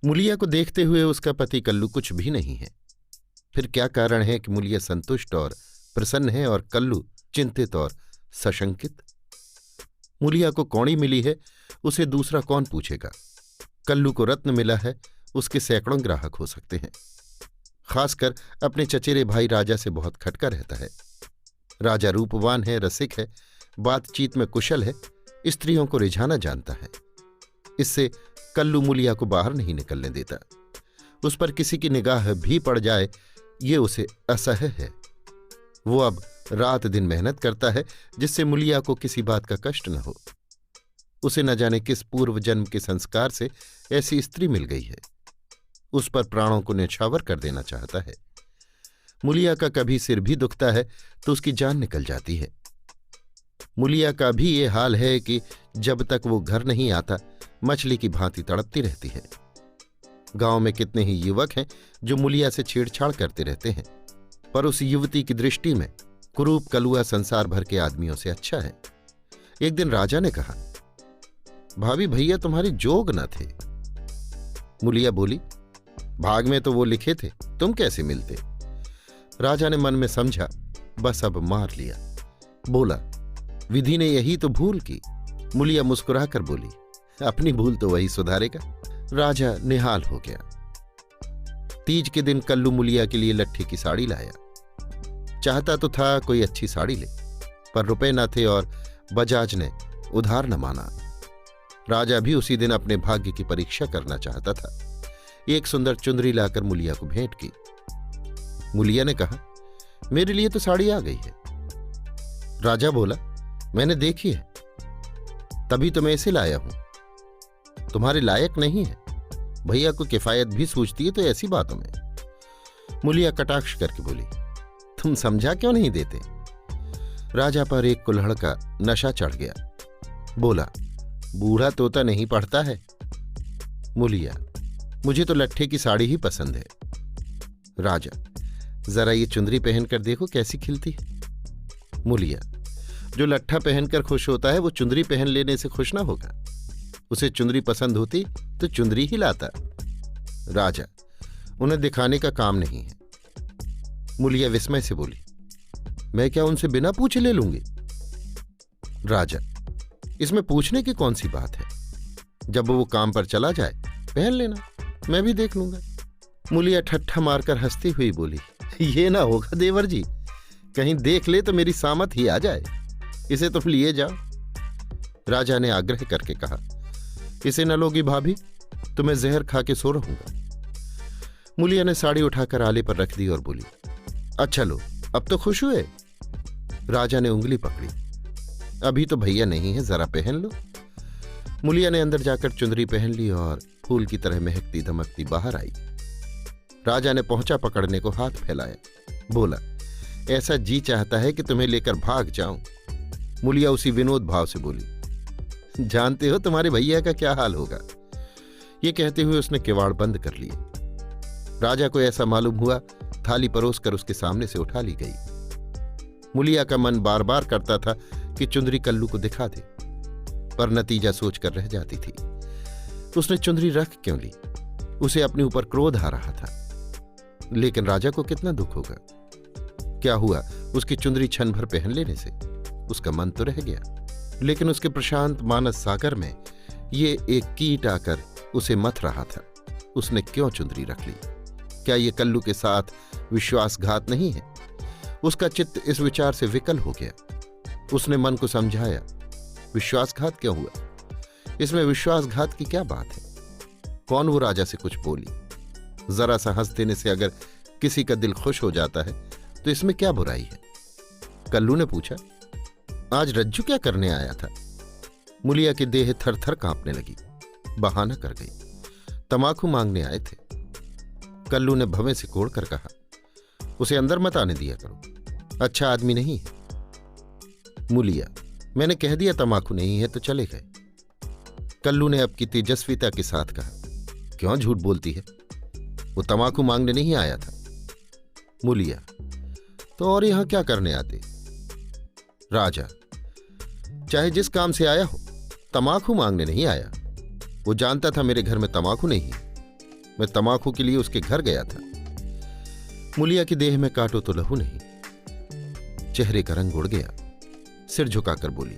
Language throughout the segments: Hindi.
मुलिया को देखते हुए उसका पति कल्लू कुछ भी नहीं है। फिर क्या कारण है कि मुलिया संतुष्ट और प्रसन्न है और कल्लू चिंतित और सशंकित? मुलिया को कौड़ी मिली है, उसे दूसरा कौन पूछेगा? कल्लू को रत्न मिला है, उसके सैकड़ों ग्राहक हो सकते हैं। खासकर अपने चचेरे भाई राजा से बहुत खटका रहता है। राजा रूपवान है, रसिक है, बातचीत में कुशल है, स्त्रियों को रिझाना जानता है। इससे कल्लू मुलिया को बाहर नहीं निकलने देता। उस पर किसी की निगाह भी पड़ जाए ये उसे असह्य है। वो अब रात दिन मेहनत करता है जिससे मुलिया को किसी बात का कष्ट न हो। उसे न जाने किस पूर्व जन्म के संस्कार से ऐसी स्त्री मिल गई है। उस पर प्राणों को न्यौछावर कर देना चाहता है। मुलिया का कभी सिर भी दुखता है तो उसकी जान निकल जाती है। मुलिया का भी ये हाल है कि जब तक वो घर नहीं आता मछली की भांति तड़पती रहती है। गांव में कितने ही युवक हैं जो मुलिया से छेड़छाड़ करते रहते हैं, पर उस युवती की दृष्टि में कुरूप कलुआ संसार भर के आदमियों से अच्छा है। एक दिन राजा ने कहा, भाभी भैया तुम्हारी जोग न थे। मुलिया बोली, भाग में तो वो लिखे थे, तुम कैसे मिलते? राजा ने मन में समझा, बस अब मार लिया। बोला, विधि ने यही तो भूल की। मुलिया मुस्कुराकर बोली, अपनी भूल तो वही सुधारेगा। राजा निहाल हो गया। तीज के दिन कल्लू मुलिया के लिए लट्ठे की साड़ी लाया। चाहता तो था कोई अच्छी साड़ी ले, पर रुपए न थे और बजाज ने उधार न माना। राजा भी उसी दिन अपने भाग्य की परीक्षा करना चाहता था। एक सुंदर चुंदरी लाकर मुलिया को भेंट की। मुलिया ने कहा, मेरे लिए तो साड़ी आ गई है। राजा बोला, मैंने देखी है, तभी तो मैं इसे लाया हूं। तुम्हारे लायक नहीं है। भैया को किफायत भी सूझती है तो ऐसी बातों में। मुलिया कटाक्ष करके बोली, तुम समझा क्यों नहीं देते? राजा पर एक कुल्हड़ का नशा चढ़ गया। बोला, बूढ़ा तोता नहीं पढ़ता है। मुलिया, मुझे तो लट्ठे की साड़ी ही पसंद है। राजा, जरा ये चुंदरी पहनकर देखो कैसी खिलती है। मुलिया, जो लट्ठा पहनकर खुश होता है वो चुंदरी पहन लेने से खुश ना होगा। उसे चुंदरी पसंद होती तो चुंदरी ही लाता। राजा, उन्हें दिखाने का काम नहीं है। मुलिया विस्मय से बोली, मैं क्या उनसे बिना पूछे ले लूंगी? राजा, इसमें पूछने की कौन सी बात है? जब वो काम पर चला जाए पहन लेना, मैं भी देख लूंगा। मुलिया ठट्ठा मारकर हंसती हुई बोली, ये ना होगा देवर जी, कहीं देख ले तो मेरी सामत ही आ जाए। इसे तुम लिए जाओ। राजा ने आग्रह करके कहा, इसे न लोगी भाभी तो मैं जहर खा के सो रहूंगा। मुलिया ने साड़ी उठाकर आले पर रख दी और बोली, अच्छा लो, अब तो खुश हुए? राजा ने उंगली पकड़ी, अभी तो भैया नहीं है, जरा पहन लो। मुलिया ने अंदर जाकर चुंदरी पहन ली और फूल की तरह महकती दमकती बाहर आई। राजा ने पहुंचा पकड़ने को हाथ फैलाया। बोला, ऐसा जी चाहता है कि तुम्हें लेकर भाग जाऊं। मुलिया उसी विनोद भाव से बोली, जानते हो तुम्हारे भैया का क्या हाल होगा। ये कहते हुए उसने किवाड़ बंद कर लिए। राजा को ऐसा मालूम हुआ, थाली परोसकर उसके सामने से उठा ली गई। मुलिया का मन बार बार करता था कि चुंदरी कल्लू को दिखा दे, पर नतीजा सोचकर रह जाती थी। उसने चुंदरी रख क्यों ली? उसे अपने ऊपर क्रोध आ रहा था। लेकिन राजा को कितना दुख होगा। क्या हुआ उसकी चुंदरी क्षण भर पहन लेने से? उसका मन तो रह गया, लेकिन उसके प्रशांत मानस सागर में ये एक कीट आकर उसे मथ रहा था। उसने क्यों चुंदरी रख ली? क्या ये कल्लू के साथ विश्वासघात नहीं है? उसका चित्त इस विचार से विकल हो गया। उसने मन को समझाया, विश्वासघात क्यों हुआ? इसमें विश्वासघात की क्या बात है? कौन वो राजा से कुछ बोली? जरा सा हंस देने से अगर किसी का दिल खुश हो जाता है तो इसमें क्या बुराई है? कल्लू ने पूछा, आज रज्जू क्या करने आया था? मुलिया की देह थर थर कांपने लगी। बहाना कर गई, तमाकू मांगने आए थे। कल्लू ने भवें से कोड़कर कहा, उसे अंदर मत आने दिया करो, अच्छा आदमी नहीं है। मुलिया, मैंने कह दिया तमाकू नहीं है तो चले गए। कल्लू ने अब की तेजस्विता के साथ कहा, क्यों झूठ बोलती है? वो तमाकू मांगने नहीं आया था। मुलिया, तो और यहां क्या करने आते? राजा, चाहे जिस काम से आया हो, तमाकू मांगने नहीं आया। वो जानता था मेरे घर में तमाकू नहीं है। मैं तमाकू के लिए उसके घर गया था। मूलिया की देह में काटो तो लहू नहीं। चेहरे का रंग उड़ गया। सिर झुकाकर बोली,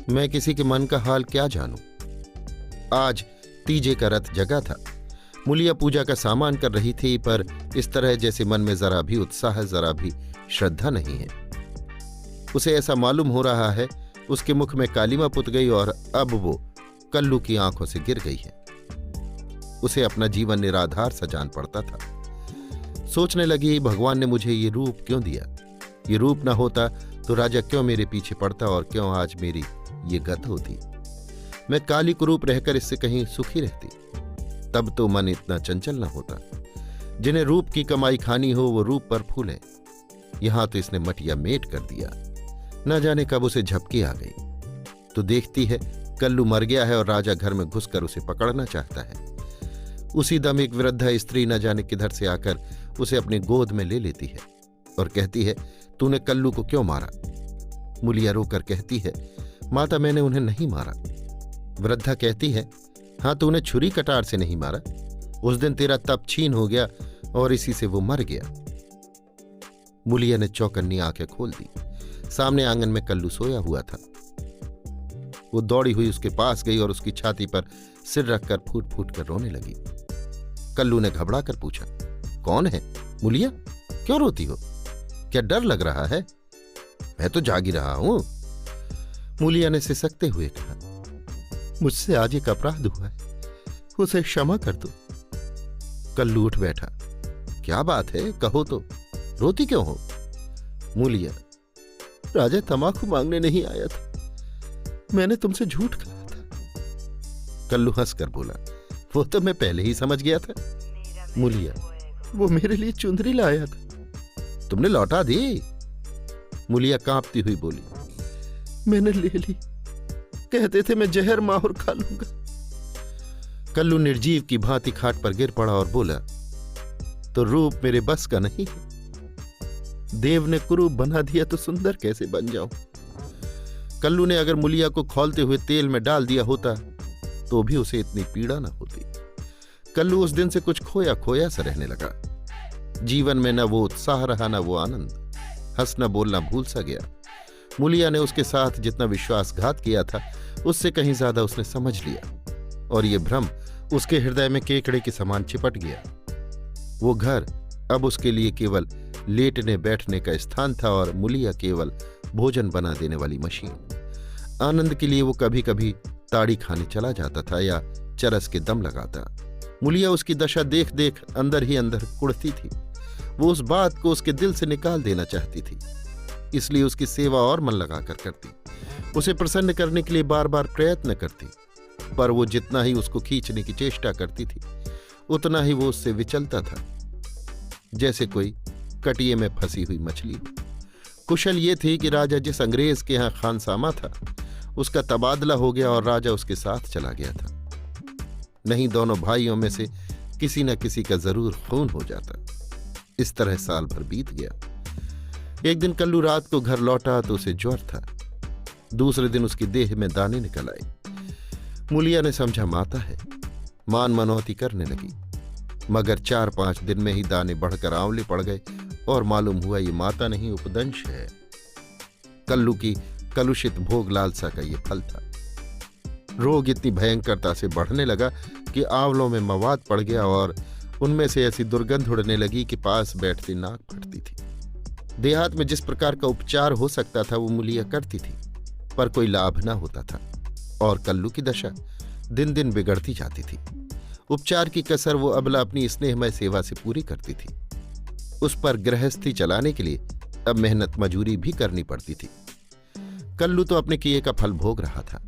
मैं किसी के मन का हाल क्या जानूं। आज तीजे का रथ जगा था। मूलिया पूजा का सामान कर रही थी, पर इस तरह जैसे मन में जरा भी उत्साह, जरा भी श्रद्धा नहीं है। उसे ऐसा मालूम हो रहा है उसके मुख में कालिमा पुत गई और अब वो कल्लू की आंखों से गिर गई है। उसे अपना जीवन निराधार सा जान पड़ता था। सोचने लगी, भगवान ने मुझे ये रूप क्यों दिया। ये रूप न होता तो राजा क्यों मेरे पीछे पड़ता और क्यों आज मेरी ये गत होती। मैं काली कुरूप रहकर इससे कहीं सुखी रहती, तब तो मन इतना चंचल न होता। जिन्हें रूप की कमाई खानी हो वो रूप पर फूले। यहां तो इसने मटिया मेट कर दिया। न जाने कब उसे झपकी आ गई तो देखती है कल्लू मर गया है और राजा घर में घुसकर उसे पकड़ना चाहता है। उसी दम एक वृद्धा स्त्री न जाने किधर से आकर उसे अपनी गोद में ले लेती है और कहती है, तूने कल्लू को क्यों मारा। मूलिया रोकर कहती है, माता मैंने उन्हें नहीं मारा। वृद्धा कहती है, हाँ तूने छुरी कटार से नहीं मारा। उस दिन तेरा तप छीन हो गया और इसी से वो मर गया। मूलिया ने चौकन्नी आंखें खोल दी। सामने आंगन में कल्लू सोया हुआ था। वो दौड़ी हुई उसके पास गई और उसकी छाती पर सिर रखकर फूट फूट कर रोने लगी। कल्लू ने घबरा कर पूछा, कौन है मूलिया, क्यों रोती हो, क्या डर लग रहा है। मैं तो जागी रहा हूं। मूलिया ने सिसकते हुए कहा, मुझसे आज एक अपराध हुआ है, उसे क्षमा कर दो। कल्लू उठ बैठा, क्या बात है कहो तो, रोती क्यों हो। मूलिया, राजा तमाकू मांगने नहीं आया था, मैंने तुमसे झूठ कहा था। कल्लू हंसकर बोला, वो तो मैं पहले ही समझ गया था। मूलिया, वो मेरे लिए चुंदरी लाया था, तुमने लौटा दी। मूलिया कांपती हुई बोली, मैंने ले ली, कहते थे मैं जहर माहौर खा लूंगा। कल्लू निर्जीव की भांति खाट पर गिर पड़ा और बोला, तो रूप मेरे बस का नहीं है। देव ने कुरूप बना दिया तो सुंदर कैसे बन जाऊं। कल्लू ने अगर मूलिया को खौलते हुए तेल में डाल दिया होता तो भी उसे इतनी पीड़ा न होती। कल्लू उस दिन से कुछ खोया खोया सा रहने लगा। जीवन में न वो उत्साह रहा न वो आनंद। हंसना बोलना भूल सा गया। मूलिया ने उसके साथ जितना विश्वासघात किया था उससे कहीं ज्यादा उसने समझ लिया और ये भ्रम उसके हृदय में केकड़े के समान चिपट गया। वो घर अब उसके लिए केवल लेटने बैठने का स्थान था और मूलिया केवल भोजन बना देने वाली मशीन। आनंद के लिए वो कभी कभी ताड़ी खाने चला जाता था या चरस के दम लगाता। मूलिया उसकी दशा देख देख अंदर ही अंदर कुढ़ती थी। वो उस बात को उसके दिल से निकाल देना चाहती थी, इसलिए उसकी सेवा और मन लगाकर करती, उसे प्रसन्न करने के लिए बार बार प्रयत्न करती। पर वो जितना ही उसको खींचने की चेष्टा करती थी उतना ही वो उससे विचलता था, जैसे कोई कटिये में फंसी हुई मछली। कुशल ये थी कि राजा जिस अंग्रेज के यहां खानसामा था उसका तबादला हो गया और राजा उसके साथ चला गया था। नहीं दोनों भाइयों में से किसी न किसी का जरूर खून हो जाता। इस तरह साल भर बीत गया। एक दिन कल्लू रात को घर लौटा तो उसे ज्वर था। दूसरे दिन उसकी देह में दाने निकल आए। मूलिया ने समझा माता है, मान मनौती करने लगी, मगर 4-5 दिन में ही दाने बढ़कर आंवले पड़ गए और मालूम हुआ ये माता नहीं उपदंश है। कल्लू की कलुषित भोग लालसा का ये फल था। रोग इतनी भयंकरता से बढ़ने लगा कि आंवलों में मवाद पड़ गया और उनमें से ऐसी दुर्गंध उड़ने लगी कि पास बैठती नाक फटती थी। देहात में जिस प्रकार का उपचार हो सकता था वो मूलिया करती थी, पर कोई लाभ न होता था और कल्लू की दशा दिन दिन बिगड़ती जाती थी। उपचार की कसर वो अबला अपनी स्नेहमय सेवा से पूरी करती थी। उस पर गृहस्थी चलाने के लिए अब मेहनत मजूरी भी करनी पड़ती थी। कल्लू तो अपने किए का फल भोग रहा था।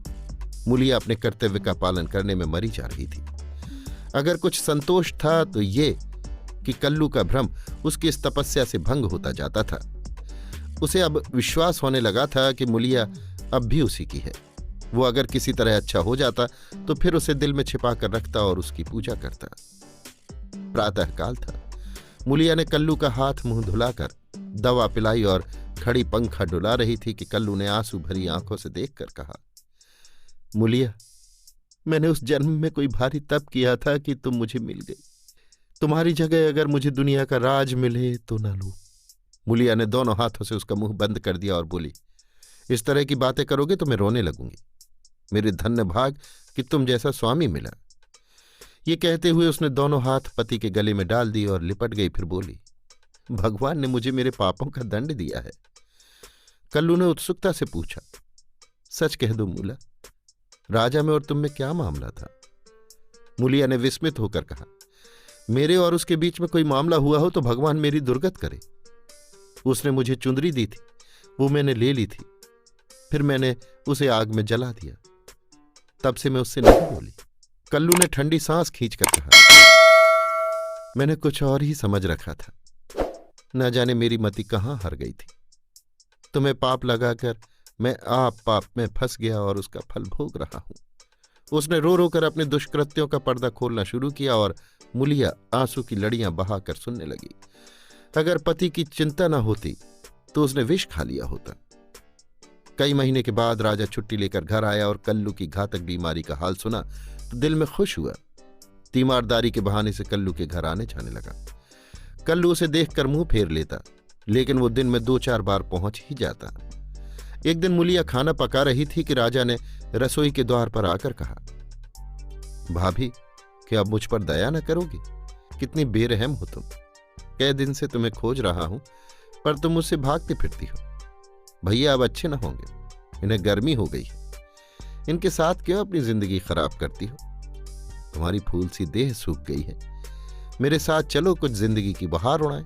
मूलिया अपने कर्तव्य का पालन करने में मरी जा रही थी। अगर कुछ संतोष था तो ये कि कल्लू का भ्रम उसकी इस तपस्या से भंग होता जाता था। उसे अब विश्वास होने लगा था कि मूलिया अब भी उसी की है। वो अगर किसी तरह अच्छा हो जाता तो फिर उसे दिल में छिपा कर रखता और उसकी पूजा करता। प्रातःकाल था। मूलिया ने कल्लू का हाथ मुंह धुलाकर दवा पिलाई और खड़ी पंखा डुला रही थी कि कल्लू ने आंसू भरी आंखों से देखकर कहा, मूलिया, मैंने उस जन्म में कोई भारी तप किया था कि तुम मुझे मिल गई। तुम्हारी जगह अगर मुझे दुनिया का राज मिले तो ना लूं। मुलिया ने दोनों हाथों से उसका मुंह बंद कर दिया और बोली, इस तरह की बातें करोगे तो मैं रोने लगूंगी। मेरे धन्य भाग कि तुम जैसा स्वामी मिला। ये कहते हुए उसने दोनों हाथ पति के गले में डाल दिए और लिपट गई। फिर बोली, भगवान ने मुझे मेरे पापों का दंड दिया है। कल्लू ने उत्सुकता से पूछा, सच कह दो मूला, राजा में और तुम में क्या मामला था? मुलिया ने विस्मित होकर कहा, मेरे और उसके बीच में कोई मामला हुआ हो तो भगवान मेरी दुर्गत करे। उसने मुझे चुंदरी दी थी, वो मैंने ले ली थी, फिर मैंने उसे आग में जला दिया। तब से मैं उससे नहीं बोली। कल्लू ने ठंडी सांस खींचकर कहा, मैंने कुछ और ही समझ रखा था। न जाने मेरी मति कहाँ हर गई थी। तुम्हें पाप लगाकर मैं आप पाप में फंस गया और उसका फल भोग रहा हूं। उसने रो रो कर अपने दुष्कृत्यों का पर्दा खोलना शुरू किया और मुलिया आंसू की लड़ियां बहाकर सुनने लगी। अगर पति की चिंता न होती तो उसने विष खा लिया होता। कई महीने के बाद राजा छुट्टी लेकर घर आया और कल्लू की घातक बीमारी का हाल सुना तो दिल में खुश हुआ। तीमारदारी के बहाने से कल्लू के घर आने जाने लगा। कल्लू उसे देखकर मुंह फेर लेता, लेकिन वो दिन में 2-4 बार पहुंच ही जाता। एक दिन मुलिया खाना पका रही थी कि राजा ने रसोई के द्वार पर आकर कहा, भाभी, क्या अब मुझ पर दया न करोगी? कितनी बेरहम हो तुम। कई दिन से तुम्हें खोज रहा हूं, पर तुम मुझसे भागती फिरती हो। भैया अब अच्छे न होंगे, इन्हें गर्मी हो गई है। इनके साथ क्यों अपनी जिंदगी खराब करती हो? तुम्हारी फूल सी देह सूख गई है। मेरे साथ चलो, कुछ जिंदगी की बहार उड़ाएं।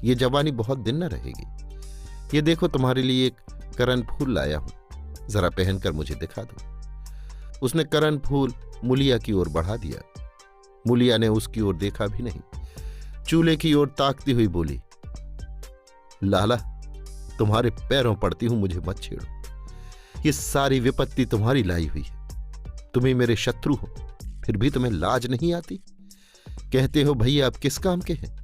ये जवानी बहुत दिन न रहेगी। ये देखो, तुम्हारे लिए एक करण फूल लाया हूं, जरा पहनकर मुझे दिखा दो। उसने करण फूल मुलिया की ओर बढ़ा दिया। मुलिया ने उसकी ओर देखा भी नहीं। चूल्हे की ओर ताकती हुई बोली, लाला, तुम्हारे पैरों पड़ती हूं, मुझे मत छेड़ो। ये सारी विपत्ति तुम्हारी लाई हुई है। तुम्हें मेरे शत्रु हो, फिर भी तुम्हें लाज नहीं आती? कहते हो भैया अब किस काम के हैं?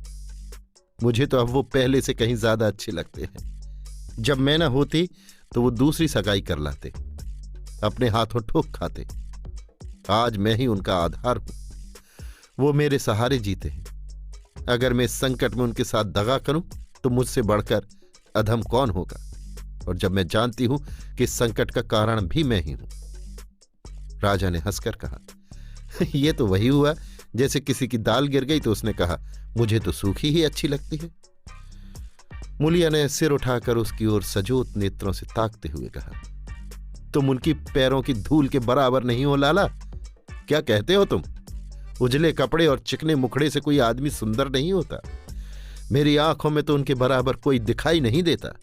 मुझे तो अब वो पहले से कहीं ज्यादा अच्छे लगते हैं। जब मैं ना होती तो वो दूसरी सगाई कर लाते, अपने हाथों ठोक खाते। आज मैं ही उनका आधार हूं। वो मेरे सहारे जीते हैं। अगर मैं इस संकट में उनके साथ दगा करूं तो मुझसे बढ़कर अधम कौन होगा? और जब मैं जानती हूं कि इस संकट का कारण भी मैं ही हूं। राजा ने हंसकर कहा, यह तो वही हुआ जैसे किसी की दाल गिर गई तो उसने कहा, मुझे तो सूखी ही अच्छी लगती है। मुलिया ने सिर उठाकर उसकी ओर सजोत नेत्रों से ताकते हुए कहा, तुम उनकी पैरों की धूल के बराबर नहीं हो लाला। क्या कहते हो तुम? उजले कपड़े और चिकने मुखड़े से कोई आदमी सुंदर नहीं होता। मेरी आंखों में तो उनके बराबर कोई दिखाई नहीं देता।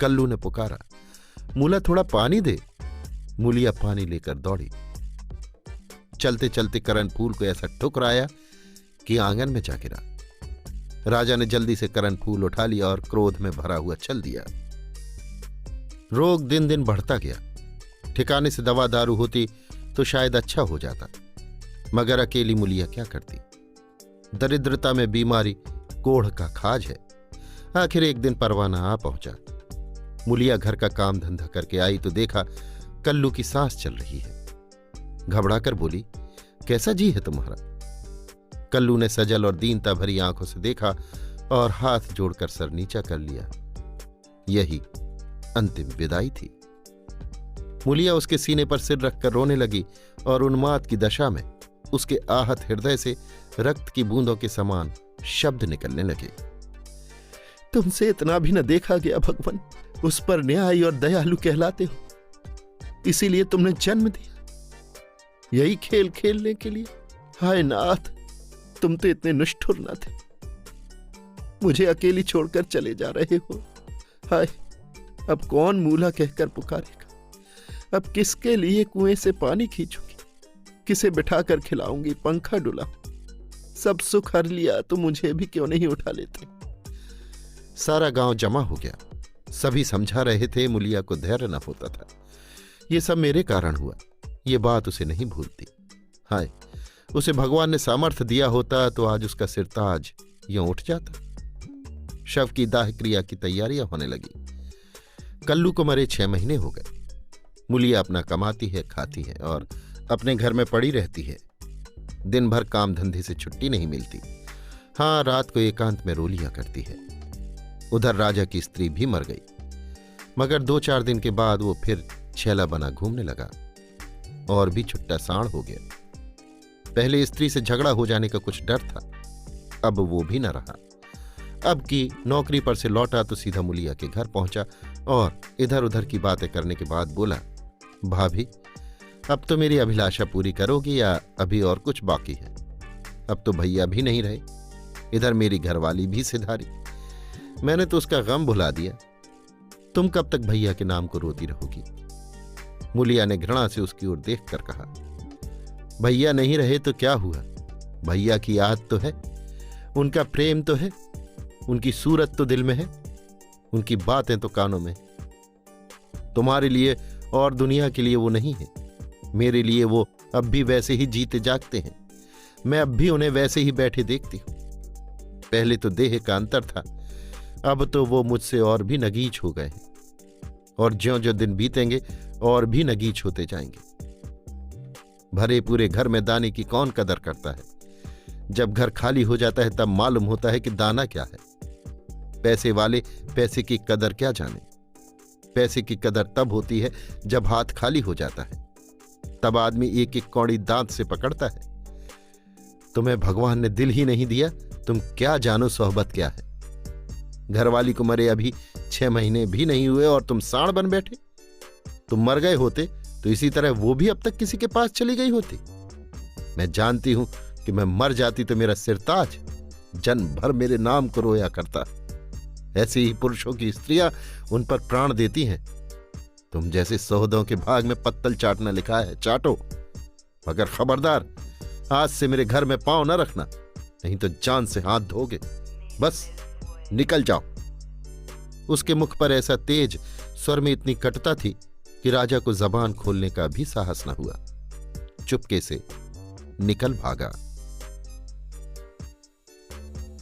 कल्लू ने पुकारा, मूला थोड़ा पानी दे। मुलिया पानी लेकर दौड़ी। चलते चलते करण फूल को ऐसा ठुकराया कि आंगन में जा गिरा। राजा ने जल्दी से करण फूल उठा लिया और क्रोध में भरा हुआ चल दिया। रोग दिन दिन बढ़ता गया। ठिकाने से दवा दारू होती तो शायद अच्छा हो जाता, मगर अकेली मुलिया क्या करती? दरिद्रता में बीमारी कोढ़ का खाज है। आखिर एक दिन परवाना आ पहुंचा। मुलिया घर का काम धंधा करके आई तो देखा कल्लू की सांस चल रही है। घबराकर बोली, कैसा जी है तुम्हारा? कल्लू ने सजल और दीनता भरी आंखों से देखा और हाथ जोड़कर सर नीचा कर लिया। यही अंतिम विदाई थी। मुलिया उसके सीने पर सिर रखकर रोने लगी और उन्माद की दशा में उसके आहत हृदय से रक्त की बूंदों के समान शब्द निकलने लगे। तुमसे इतना भी न देखा गया भगवान, उस पर न्यायी और दयालु कहलाते हो, इसीलिए तुमने जन्म दिया, यही खेल खेलने के लिए? हाय नाथ, तुम तो इतने निष्ठुर न थे, मुझे अकेली छोड़कर चले जा रहे हो। हाय, अब कौन मूला कहकर पुकारेगा? अब किसके लिए कुएं से पानी खींचूंगी? किसे बिठाकर खिलाऊंगी, पंखा डुलाऊं? सब सुख हर लिया तो मुझे भी क्यों नहीं उठा लेते? सारा गांव जमा हो गया। सभी समझा रहे थे, मुलिया को धैर्य न होता था। ये सब मेरे कारण हुआ, ये बात उसे नहीं भूलती। हाय, उसे भगवान ने सामर्थ्य दिया होता तो आज उसका सिरताज यूं उठ जाता। शव की दाह क्रिया की तैयारियां होने लगी। कल्लू को मरे 6 महीने हो गए। मुलिया अपना कमाती है, खाती है और अपने घर में पड़ी रहती है। दिन भर काम धंधे से छुट्टी नहीं मिलती। हाँ, रात को एकांत में रो लिया करती है। उधर राजा की स्त्री भी मर गई, मगर 2-4 दिन के बाद वो फिर छैला बना घूमने लगा और भी छुट्टा साण हो गया। पहले स्त्री से झगड़ा हो जाने का कुछ डर था, अब वो भी न रहा। अब की नौकरी पर से लौटा तो सीधा मुलिया के घर पहुंचा और इधर उधर की बातें करने के बाद बोला, भाभी, अब तो मेरी अभिलाषा पूरी करोगी या अभी और कुछ बाकी है? अब तो भैया भी नहीं रहे, इधर मेरी घरवाली भी सिधारी, मैंने तो उसका गम भुला दिया। तुम कब तक भैया के नाम को रोती रहोगी? मुलिया ने घृणा से उसकी ओर देखकर कहा, भैया नहीं रहे तो क्या हुआ? भैया की याद तो है, उनका प्रेम तो है, उनकी सूरत तो दिल में है, उनकी बातें तो कानों में। तुम्हारे लिए और दुनिया के लिए वो नहीं है। मेरे लिए वो अब भी वैसे ही जीते जागते हैं। मैं अब भी उन्हें वैसे ही बैठे देखती हूं। पहले तो देह का अंतर था, अब तो वो मुझसे और भी नगीच हो गए हैं और ज्यों-ज्यों दिन बीतेंगे और भी नगीच होते जाएंगे। भरे पूरे घर में दाने की कौन कदर करता है? जब घर खाली हो जाता है तब मालूम होता है कि दाना क्या है। पैसे वाले पैसे की कदर क्या जाने। पैसे की कदर तब होती है जब हाथ खाली हो जाता है, तब आदमी एक एक कौड़ी दांत से पकड़ता है। तुम्हें भगवान ने दिल ही नहीं दिया, तुम क्या जानो सोहबत क्या है। घरवाली को मरे अभी 6 महीने भी नहीं हुए और तुम साण बन बैठे। तुम मर गए होते तो इसी तरह वो भी अब तक किसी के पास चली गई होती। मैं जानती हूं कि मैं मर जाती तो मेरा सिरताज जन्म भर मेरे नाम को रोया करता। ऐसे ही पुरुषों की स्त्रियां उन पर प्राण देती हैं। तुम जैसे सोहदों के भाग में पत्तल चाटना लिखा है, चाटो, मगर खबरदार आज से मेरे घर में पांव न रखना, नहीं तो जान से हाथ धोगे। बस निकल जाओ। उसके मुख पर ऐसा तेज, स्वर में इतनी कटुता थी कि राजा को जबान खोलने का भी साहस न हुआ। चुपके से निकल भागा।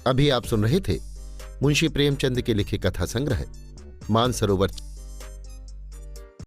अभी आप सुन रहे थे मुंशी प्रेमचंद के लिखे कथा संग्रह मानसरोवर